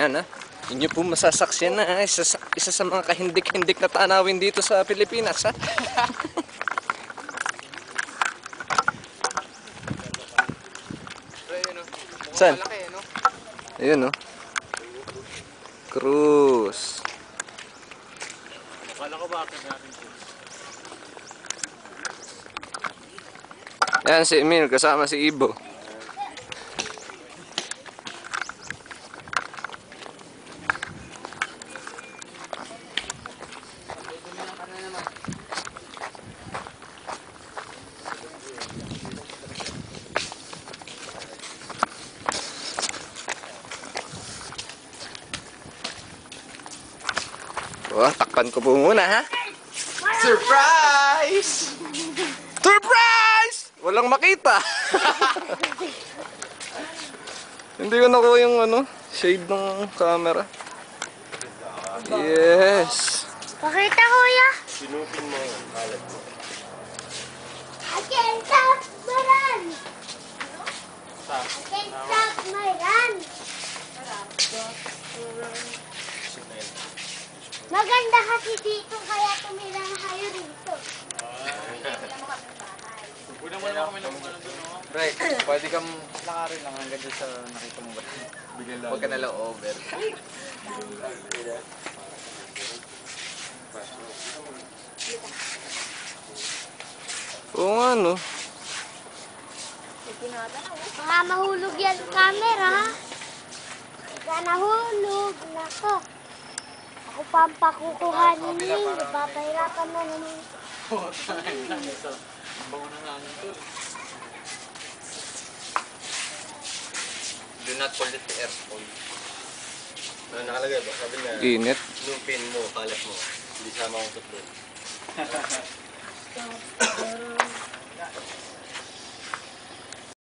Yan ha. Inyo po masasaksyan na isa sa mga kahindik-hindik na tanawin dito sa Pilipinas ha. Saan? Ayun no. Cruz. Akala ko bakit natin po. Yan si Emil kasama si Ibo. Oh, takpan ko po muna ha. Surprise! Surprise! Walang makita. Hindi ko nakuha yung shade ng camera. Yes. Pakita kuya. Sinupin mo yung kalat mo. I can't stop my run. I can't stop my run. Maganda kasi dito kaya tumira na kayo dito. Una mo naman kami ng mga doon. Right, pwede kang lakarin lang hanggang dyan sa nakita mo ba? Huwag ka nalang over. Oo nga no. Baka mahulog yan camera. Baka nahulog. Nako. Ako pa ang pakukuhanin niyo. Papahirapan na naman. Bango na nga nito. Do not pollute the air. Ano nakalagay ba? Sabi niya, Init. sinupin mo, kalat mo. Hindi sama akong tutlog.